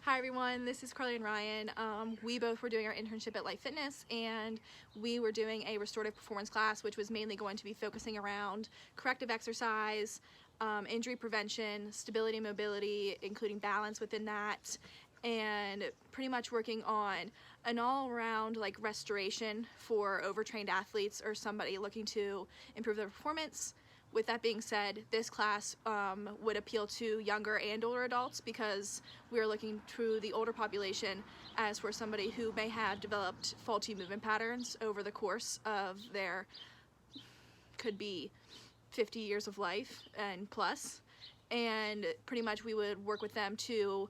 Hi everyone, this is Carly and Ryan. We both were doing our internship at Life Fitness, and we were doing a restorative performance class, which was mainly going to be focusing around corrective exercise, injury prevention, stability and mobility, including balance within that, and pretty much working on an all-around like restoration for overtrained athletes or somebody looking to improve their performance. With that being said, this class would appeal to younger and older adults because we're looking to the older population as for somebody who may have developed faulty movement patterns over the course of their, could be 50 years of life and plus. And pretty much we would work with them to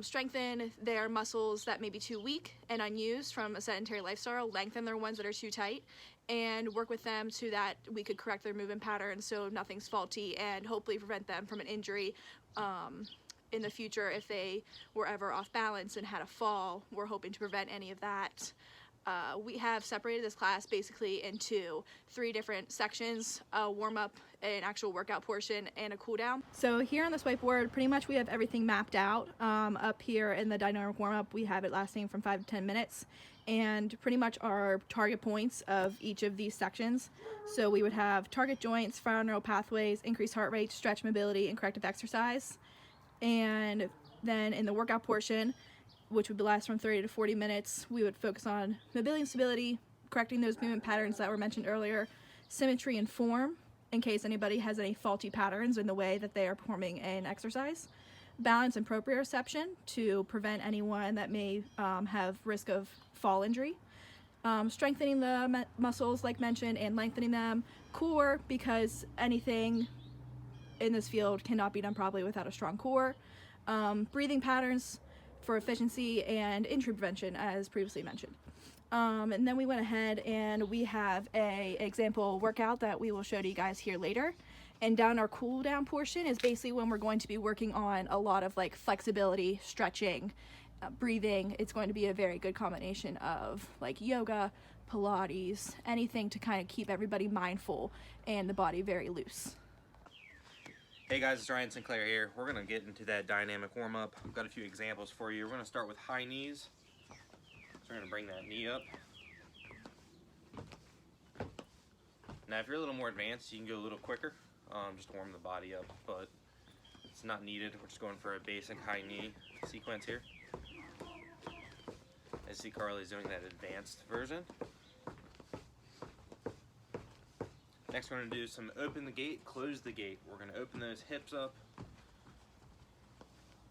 strengthen their muscles that may be too weak and unused from a sedentary lifestyle, lengthen their ones that are too tight, and work with them so that we could correct their movement patterns so nothing's faulty and hopefully prevent them from an injury in the future if they were ever off balance and had a fall. We're hoping to prevent any of that. We have separated this class basically into 3 different sections: a warm-up, an actual workout portion, and a cool-down. So here on this whiteboard, pretty much we have everything mapped out. Up here in the dynamic warm-up, we have it lasting from 5 to 10 minutes, and pretty much our target points of each of these sections. So we would have target joints, fire neural pathways, increased heart rate, stretch mobility, and corrective exercise. And then in the workout portion, which would last from 30 to 40 minutes, we would focus on mobility and stability, correcting those movement patterns that were mentioned earlier, symmetry and form, in case anybody has any faulty patterns in the way that they are performing an exercise, balance and proprioception to prevent anyone that may have risk of fall injury, strengthening the muscles like mentioned and lengthening them, core, because anything in this field cannot be done properly without a strong core, breathing patterns for efficiency, and injury prevention as previously mentioned. And then we went ahead and we have a example workout that we will show to you guys here later. And down our cool down portion is basically when we're going to be working on a lot of like flexibility, stretching, breathing. It's going to be a very good combination of like yoga, Pilates, anything to kind of keep everybody mindful and the body very loose. Hey guys, it's Ryan Sinclair here. We're going to get into that dynamic warm-up. I've got a few examples for you. We're going to start with high knees. So we're going to bring that knee up. Now if you're a little more advanced, you can go a little quicker, just to warm the body up, but it's not needed. We're just going for a basic high knee sequence here. I see Carly's doing that advanced version. Next we're going to do some open the gate, close the gate. We're going to open those hips up.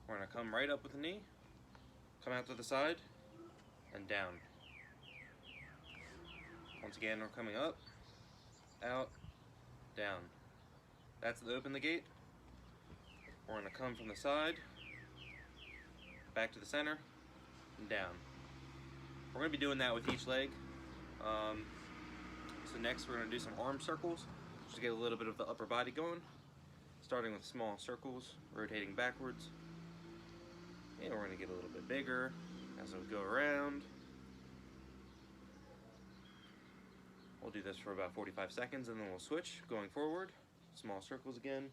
We're going to come right up with the knee, come out to the side, and down. Once again, we're coming up, out, down. That's the open the gate. We're going to come from the side, back to the center, and down. We're going to be doing that with each leg. So next we're going to do some arm circles, just to get a little bit of the upper body going. Starting with small circles, rotating backwards. And we're going to get a little bit bigger as we go around. We'll do this for about 45 seconds and then we'll switch, going forward. Small circles again.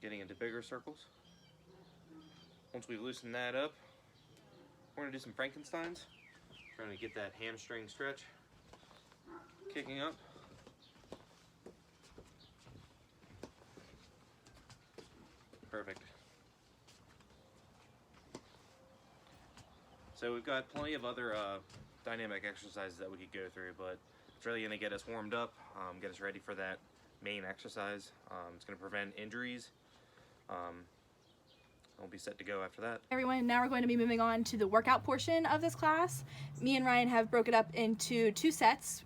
Getting into bigger circles. Once we loosen that up, we're going to do some Frankensteins. We're going to get that hamstring stretch. Kicking up. Perfect. So we've got plenty of other dynamic exercises that we could go through, but it's really going to get us warmed up, get us ready for that main exercise. It's going to prevent injuries. We'll be set to go after that. Everyone, now we're going to be moving on to the workout portion of this class. Me and Ryan have broken it up into 2 sets.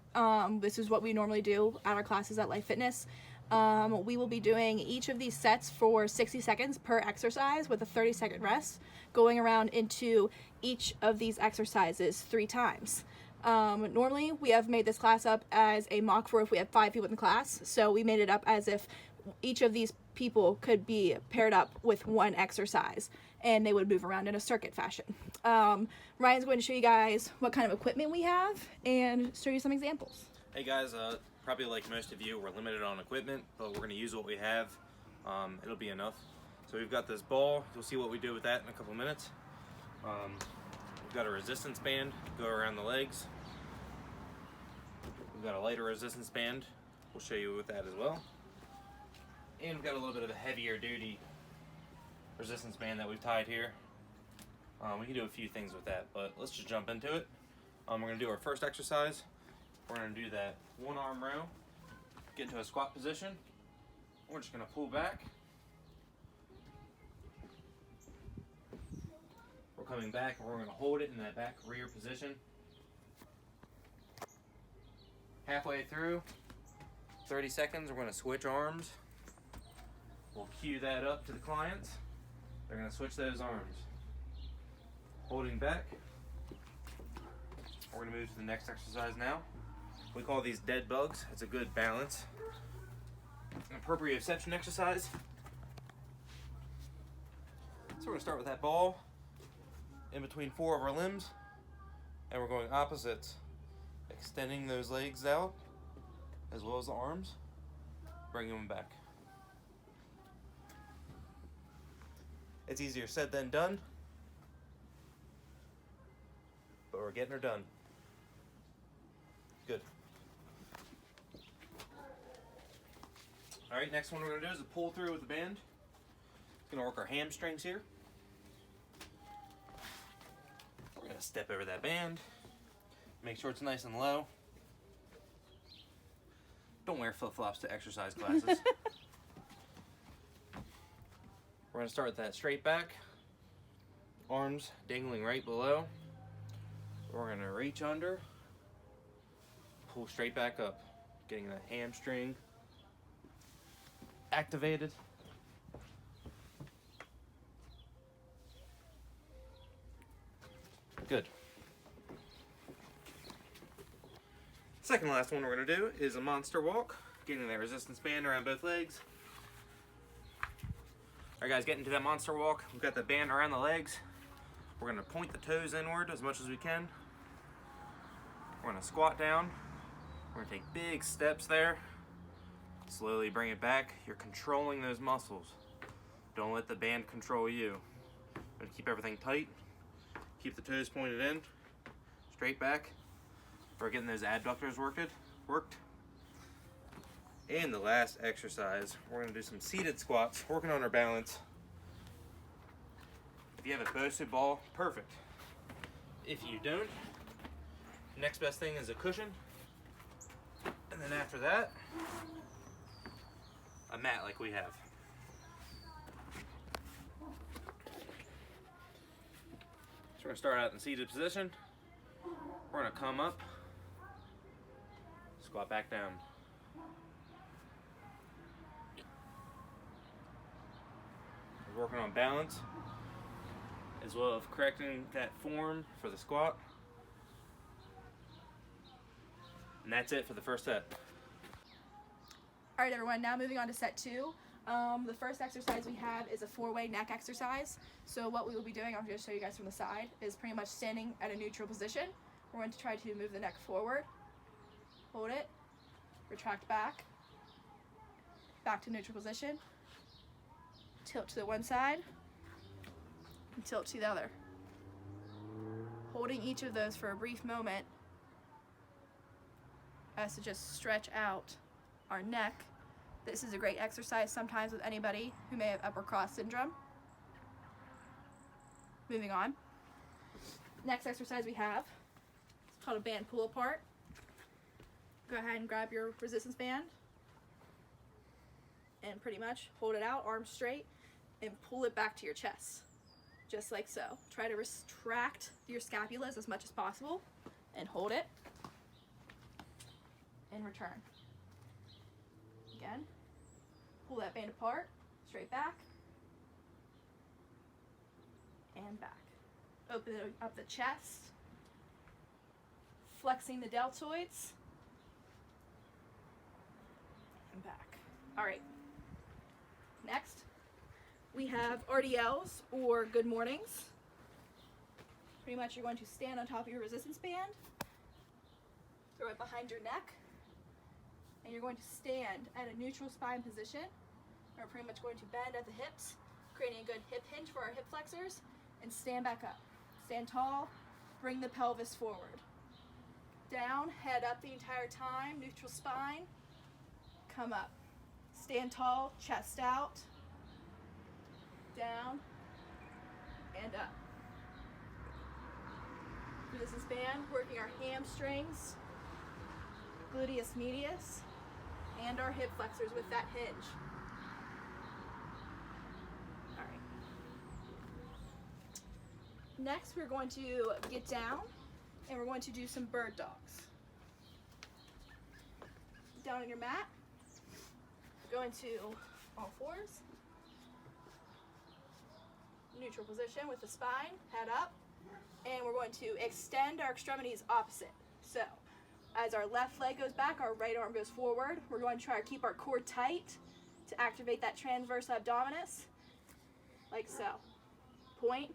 This is what we normally do at our classes at Life Fitness. We will be doing each of these sets for 60 seconds per exercise with a 30-second rest, going around into each of these exercises 3 times. Normally, we have made this class up as a mock for if we have 5 people in the class, so we made it up as if each of these people could be paired up with 1 exercise and they would move around in a circuit fashion. Ryan's going to show you guys what kind of equipment we have and show you some examples. Hey guys, probably like most of you, we're limited on equipment, but we're going to use what we have. It'll be enough. So we've got this ball. You'll see what we do with that in a couple minutes. We've got a resistance band, go around the legs. We've got a lighter resistance band. We'll show you with that as well. And we've got a little bit of a heavier duty resistance band that we've tied here. We can do a few things with that, but let's just jump into it. We're gonna do our first exercise. We're gonna do that one arm row, get into a squat position. We're just gonna pull back. We're coming back and we're gonna hold it in that back rear position. Halfway through, 30 seconds, we're gonna switch arms. We'll cue that up to the clients. They're gonna switch those arms. Holding back. We're gonna move to the next exercise now. We call these dead bugs. It's a good balance. An proprioception exercise. So we're gonna start with that ball in between 4 of our limbs, and we're going opposites, extending those legs out as well as the arms, bringing them back. It's easier said than done, but we're getting her done. Good. All right, next one we're gonna do is a pull through with the band. It's gonna work our hamstrings here. We're gonna step over that band, make sure it's nice and low. Don't wear flip-flops to exercise classes. We're gonna start with that straight back, arms dangling right below. We're gonna reach under, pull straight back up, getting that hamstring activated. Good. Second to last one we're gonna do is a monster walk, getting that resistance band around both legs. All right guys, getting to that monster walk. We've got the band around the legs. We're gonna point the toes inward as much as we can. We're gonna squat down. We're gonna take big steps there. Slowly bring it back. You're controlling those muscles. Don't let the band control you. Gonna keep everything tight. Keep the toes pointed in. Straight back. We're getting those adductors worked. And the last exercise, we're gonna do some seated squats, working on our balance. If you have a Bowsuit ball, perfect. If you don't, next best thing is a cushion. And then after that, a mat like we have. So we're gonna start out in seated position. We're gonna come up, squat back down. We're working on balance, as well as correcting that form for the squat. And that's it for the first set. All right, everyone, now moving on to set 2. The first exercise we have is a 4-way neck exercise. So what we will be doing, I'm going to show you guys from the side, is pretty much standing at a neutral position. We're going to try to move the neck forward, hold it, retract back, back to neutral position, tilt to the one side, and tilt to the other. Holding each of those for a brief moment as to just stretch out our neck. This is a great exercise sometimes with anybody who may have upper cross syndrome. Moving on. Next exercise we have, it's called a band pull apart. Go ahead and grab your resistance band and pretty much hold it out, arms straight, and pull it back to your chest. Just like so. Try to retract your scapulas as much as possible and hold it and return. Again, pull that band apart, straight back, and back. Open up the chest, flexing the deltoids, and back. All right, next we have RDLs, or good mornings. Pretty much you're going to stand on top of your resistance band, throw it behind your neck, and you're going to stand at a neutral spine position. We're pretty much going to bend at the hips, creating a good hip hinge for our hip flexors, and stand back up. Stand tall, bring the pelvis forward. Down, head up the entire time, neutral spine, come up. Stand tall, chest out, down, and up. Through this band, working our hamstrings, gluteus medius, and our hip flexors with that hinge. All right. Next, we're going to get down, and we're going to do some bird dogs. Down on your mat, go into all fours. Neutral position with the spine, head up, and we're going to extend our extremities opposite. So, as our left leg goes back, our right arm goes forward. We're going to try to keep our core tight to activate that transverse abdominis, like so. Point,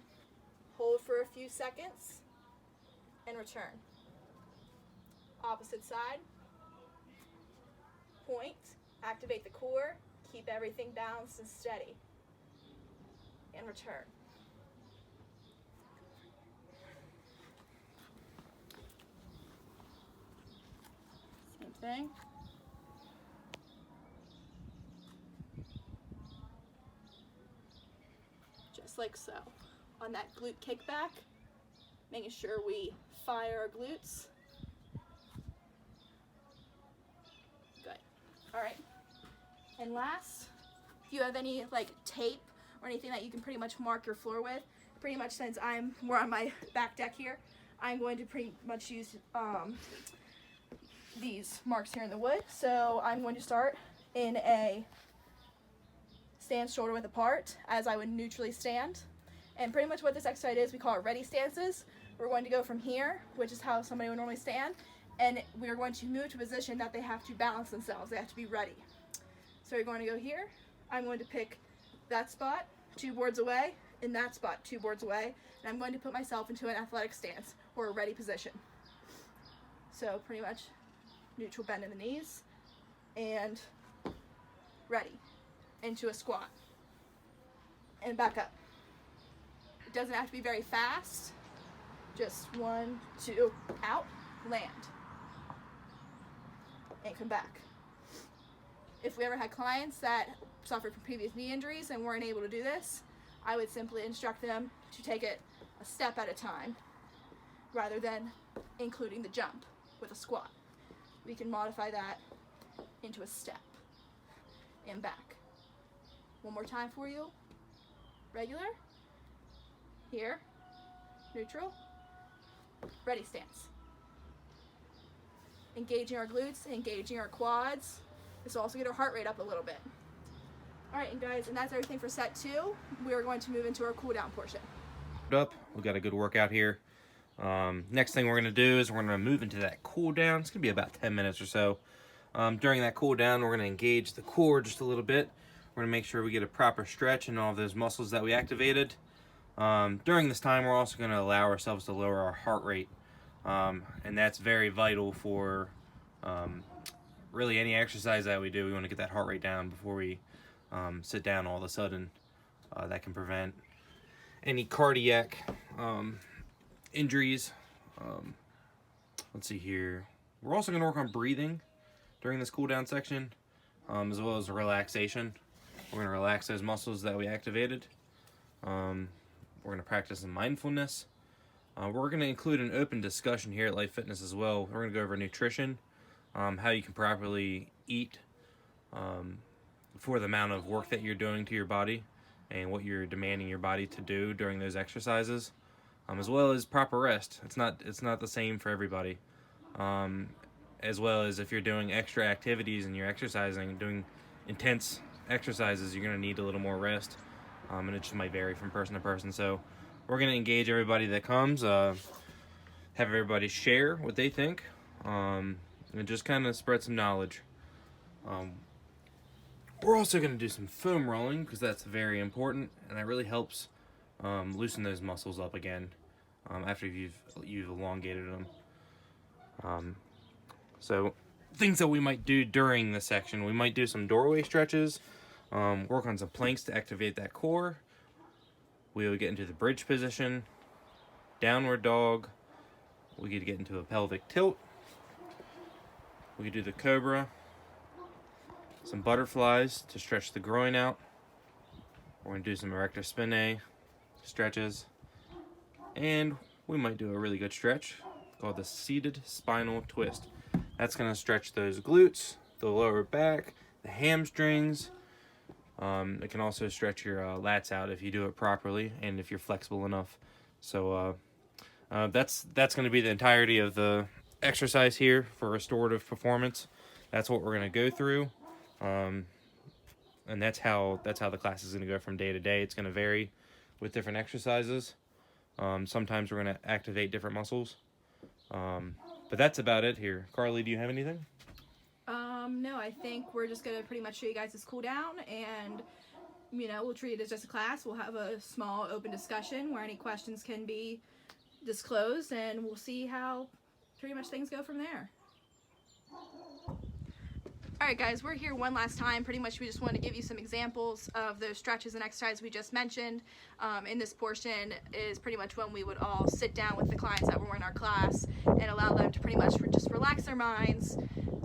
hold for a few seconds, and return. Opposite side. Point, activate the core, keep everything balanced and steady, and return. Same thing. Just like so. On that glute kickback, making sure we fire our glutes. Good. All right. And last, if you have any like tape or anything that you can pretty much mark your floor with, pretty much since we're on my back deck here, I'm going to pretty much use these marks here in the wood. So I'm going to start in a stand shoulder width apart as I would neutrally stand. And pretty much what this exercise is, we call it ready stances. We're going to go from here, which is how somebody would normally stand, and we're going to move to a position that they have to balance themselves. They have to be ready. So you're going to go here. I'm going to pick that spot 2 boards away, and that spot 2 boards away, and I'm going to put myself into an athletic stance or a ready position. So pretty much neutral bend in the knees, and ready into a squat, and back up. It doesn't have to be very fast. Just 1, 2, out, land, and come back. If we ever had clients that suffered from previous knee injuries and weren't able to do this, I would simply instruct them to take it a step at a time rather than including the jump with a squat. We can modify that into a step and back. One more time for you. Regular. Here. Neutral. Ready stance. Engaging our glutes, engaging our quads. This will also get our heart rate up a little bit. All right, and guys, and that's everything for set 2. We are going to move into our cool down portion. We got a good workout here. Next thing we're going to do is we're going to move into that cool down. It's going to be about 10 minutes or so. During that cool down, we're going to engage the core just a little bit. We're going to make sure we get a proper stretch in all of those muscles that we activated. During this time, we're also going to allow ourselves to lower our heart rate. And that's very vital for really any exercise that we do. We want to get that heart rate down before we sit down all of a sudden. That can prevent any cardiac injuries. Let's see here. We're also going to work on breathing during this cool down section, as well as relaxation. We're going to relax those muscles that we activated. We're going to practice some mindfulness. We're going to include an open discussion here at Life Fitness as well. We're going to go over nutrition, how you can properly eat for the amount of work that you're doing to your body and what you're demanding your body to do during those exercises, as well as proper rest. It's not the same for everybody. As well as if you're doing extra activities and you're exercising, doing intense exercises, you're going to need a little more rest, and it just might vary from person to person. So we're going to engage everybody that comes, have everybody share what they think, and just kind of spread some knowledge. We're also going to do some foam rolling because that's very important, and that really helps loosen those muscles up again after you've elongated them. So things that we might do during this section, we might do some doorway stretches, work on some planks to activate that core. We would get into the bridge position, downward dog. We could get into a pelvic tilt. We could do the cobra, some butterflies to stretch the groin out. We're going to do some erector spinae stretches. And we might do a really good stretch called the seated spinal twist. That's going to stretch those glutes, the lower back, the hamstrings. It can also stretch your lats out if you do it properly and if you're flexible enough. So that's going to be the entirety of the exercise here for restorative performance. That's what we're going to go through, and that's how the class is going to go from day to day. It's going to vary with different exercises. Sometimes we're going to activate different muscles, but that's about it here. Carly, do you have anything? No, I think we're just going to pretty much show you guys this cool down, and we'll treat it as just a class. We'll have a small open discussion where any questions can be disclosed, and we'll see how pretty much things go from there. Alright guys, we're here one last time. Pretty much we just want to give you some examples of those stretches and exercises we just mentioned. In this portion is pretty much when we would all sit down with the clients that were in our class and allow them to pretty much just relax their minds,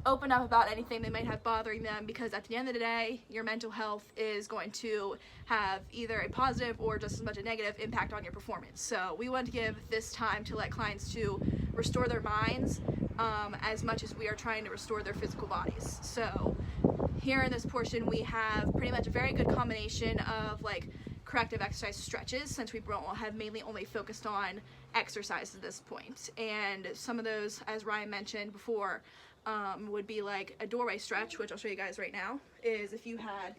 open up about anything they might have bothering them, because at the end of the day, your mental health is going to have either a positive or just as much a negative impact on your performance. So we want to give this time to let clients to restore their minds as much as we are trying to restore their physical bodies. So here in this portion we have pretty much a very good combination of like corrective exercise stretches, since we have mainly only focused on exercise at this point. And some of those, as Ryan mentioned before, would be like a doorway stretch, which I'll show you guys right now, is if you had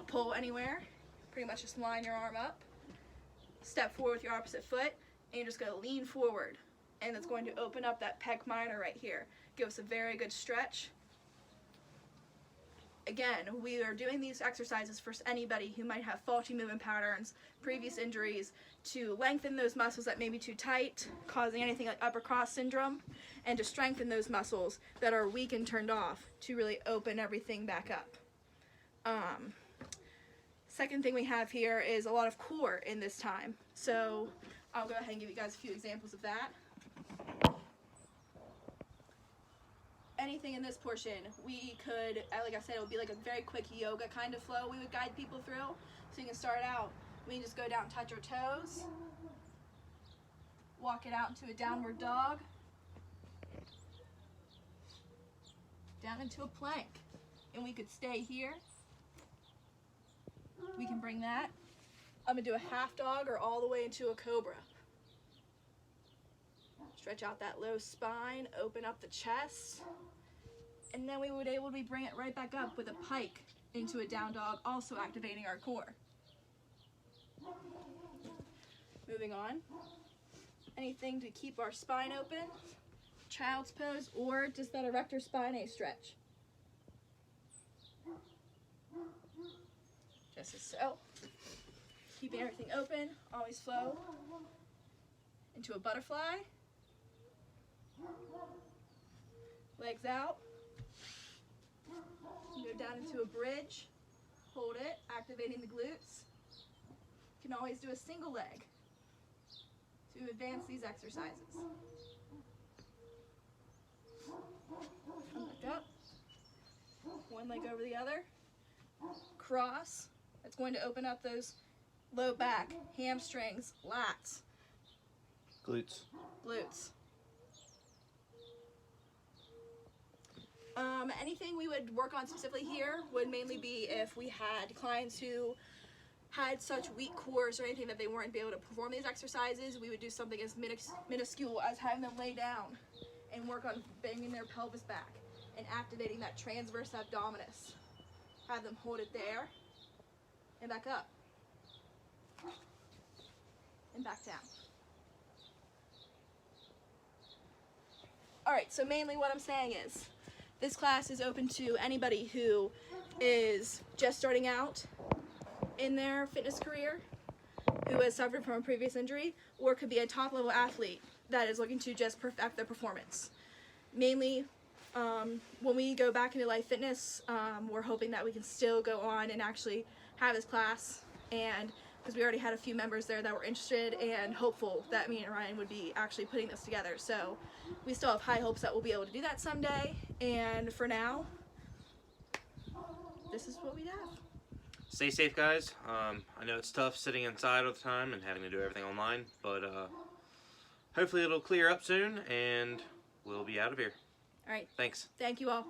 pull anywhere, pretty much just line your arm up, step forward with your opposite foot, and you're just going to lean forward. And it's going to open up that pec minor right here. Give us a very good stretch. Again, we are doing these exercises for anybody who might have faulty movement patterns, previous injuries, to lengthen those muscles that may be too tight, causing anything like upper cross syndrome, and to strengthen those muscles that are weak and turned off to really open everything back up. Second thing we have here is a lot of core in this time. So I'll go ahead and give you guys a few examples of that. Anything in this portion, we could, like I said, it would be like a very quick yoga kind of flow we would guide people through. So you can start out, we can just go down, touch our toes, walk it out into a downward dog, down into a plank, and we could stay here. We can bring that. I'm going to do a half dog or all the way into a cobra. Stretch out that low spine, open up the chest, and then we would able to bring it right back up with a pike into a down dog, also activating our core. Moving on. Anything to keep our spine open, child's pose, or just that erector spinae stretch. Just as so. Keeping everything open, always flow into a butterfly. Legs out. Go down into a bridge. Hold it, activating the glutes. You can always do a single leg to advance these exercises. Come back up. One leg over the other. Cross. That's going to open up those low back, hamstrings, lats, Glutes. Anything we would work on specifically here would mainly be if we had clients who had such weak cores or anything that they weren't able to perform these exercises. We would do something as minuscule as having them lay down and work on bending their pelvis back and activating that transverse abdominis. Have them hold it there and back up and back down. Alright, so mainly what I'm saying is this class is open to anybody who is just starting out in their fitness career, who has suffered from a previous injury, or could be a top-level athlete that is looking to just perfect their performance. Mainly, when we go back into life fitness, we're hoping that we can still go on and actually have this class and because we already had a few members there that were interested and hopeful that me and Ryan would be actually putting this together. So we still have high hopes that we'll be able to do that someday. And for now, this is what we have. Stay safe, guys. I know it's tough sitting inside all the time and having to do everything online, but hopefully it'll clear up soon and we'll be out of here. All right. Thanks. Thank you all.